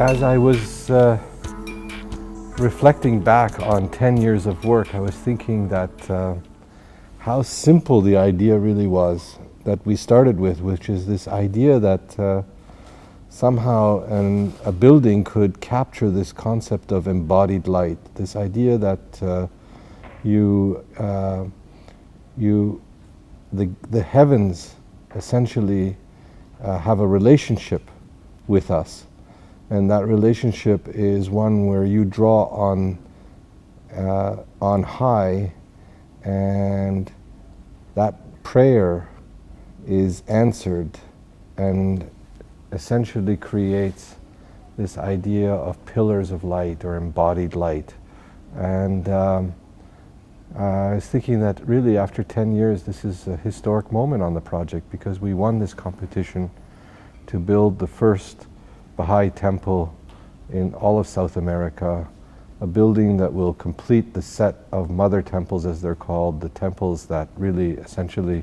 As I was reflecting back on 10 years of work, I was thinking that how simple the idea really was that we started with, which is this idea that somehow the building could capture this concept of embodied light, this idea that the heavens essentially have a relationship with us. And that relationship is one where you draw on high, and that prayer is answered and essentially creates this idea of pillars of light or embodied light. And I was thinking that really after 10 years this is a historic moment on the project, because we won this competition to build the first Baha'i temple in all of South America, a building that will complete the set of mother temples, as they're called, the temples that really essentially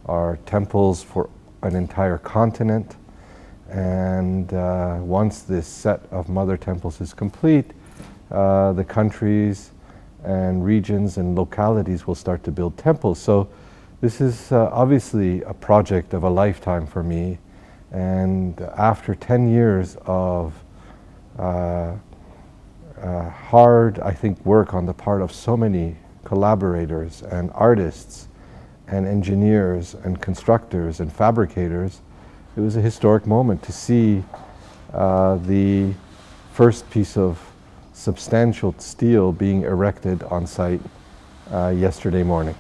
are temples for an entire continent. And once this set of mother temples is complete, the countries and regions and localities will start to build temples. So this is obviously a project of a lifetime for me. And after 10 years of hard, I think, work on the part of so many collaborators and artists and engineers and constructors and fabricators, it was a historic moment to see the first piece of substantial steel being erected on site yesterday morning.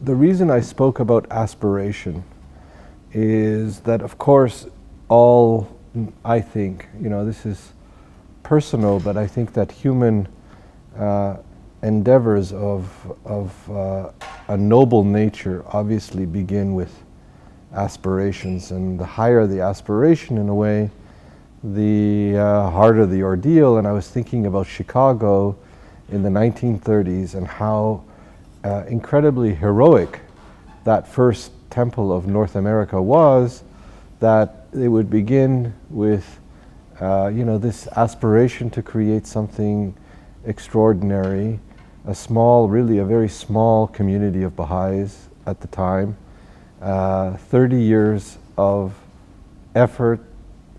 The reason I spoke about aspiration is that, of course, I think, this is personal, but I think that human endeavors of a noble nature obviously begin with aspirations, and the higher the aspiration, in a way, the harder the ordeal. And I was thinking about Chicago in the 1930s and how incredibly heroic that first temple of North America was, that it would begin with this aspiration to create something extraordinary, a very small community of Baha'is at the time, 30 years of effort,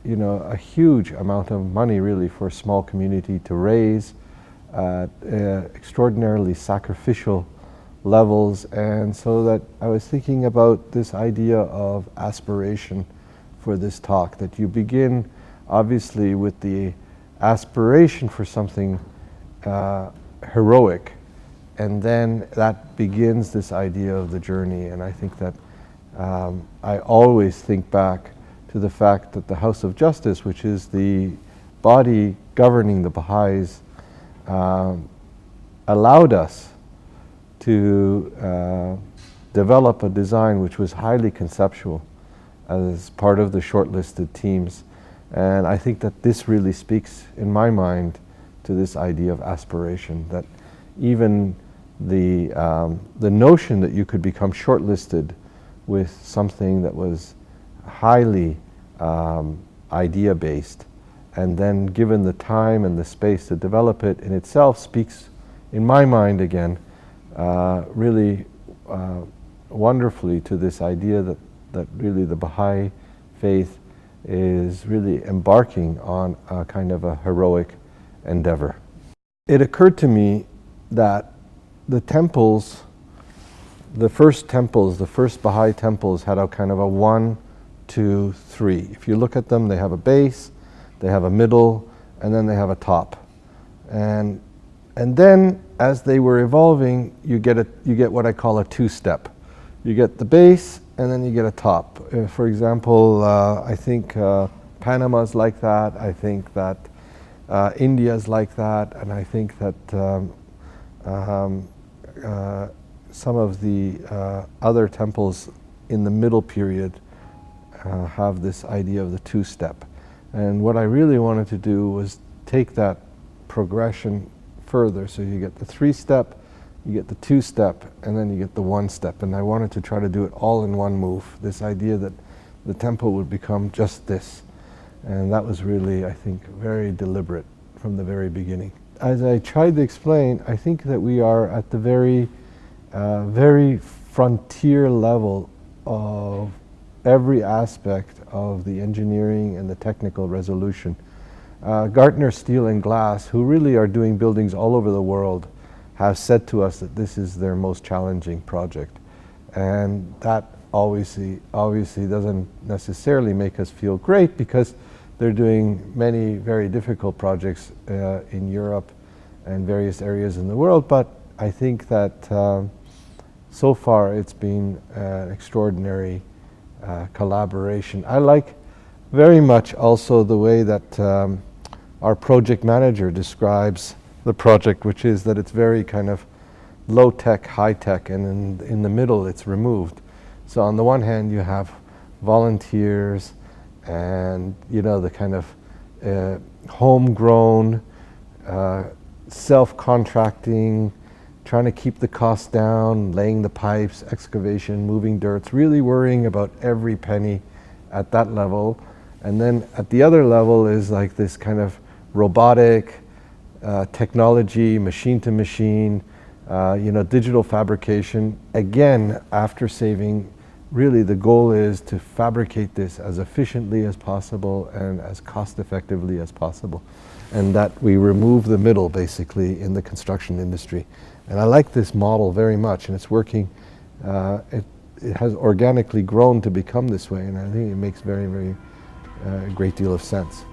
a huge amount of money really for a small community to raise, extraordinarily sacrificial levels. And so that I was thinking about this idea of aspiration for this talk, that you begin obviously with the aspiration for something heroic, and then that begins this idea of the journey. And I think that I always think back to the fact that the House of Justice, which is the body governing the Baha'is, allowed us to develop a design which was highly conceptual as part of the shortlisted teams. And I think that this really speaks, in my mind, to this idea of aspiration, that even the notion that you could become shortlisted with something that was highly idea-based, and then given the time and the space to develop it, in itself speaks, in my mind again, really wonderfully to this idea that really the Baha'i faith is really embarking on a kind of a heroic endeavor. It occurred to me that the first Baha'i temples had a kind of a 1, 2, 3. If you look at them, they have a base, they have a middle, and then they have a top. And then as they were evolving, you get what I call a two-step. You get the base, and then you get a top. For example, I think Panama's like that. I think that India's like that, and I think that some of the other temples in the middle period have this idea of the two-step. And what I really wanted to do was take that progression further. So you get the three-step, you get the two-step, and then you get the one-step. And I wanted to try to do it all in one move, this idea that the temple would become just this. And that was really, I think, very deliberate from the very beginning. As I tried to explain, I think that we are at the very frontier level of every aspect of the engineering and the technical resolution. Gartner Steel and Glass, who really are doing buildings all over the world, have said to us that this is their most challenging project. And that obviously doesn't necessarily make us feel great, because they're doing many very difficult projects in Europe and various areas in the world. But I think that so far it's been an extraordinary collaboration. I like very much also the way that our project manager describes the project, which is that it's very kind of low-tech, high-tech, and in the middle it's removed. So on the one hand you have volunteers and, you know, the kind of homegrown, self-contracting, trying to keep the costs down, laying the pipes, excavation, moving dirts, really worrying about every penny at that level. And then at the other level is like this kind of robotic technology, machine to machine, you know, digital fabrication. Again, after saving, really the goal is to fabricate this as efficiently as possible and as cost effectively as possible. And that we remove the middle, basically, in the construction industry. And I like this model very much, and it's working. It has organically grown to become this way, and I think it makes very, very great deal of sense.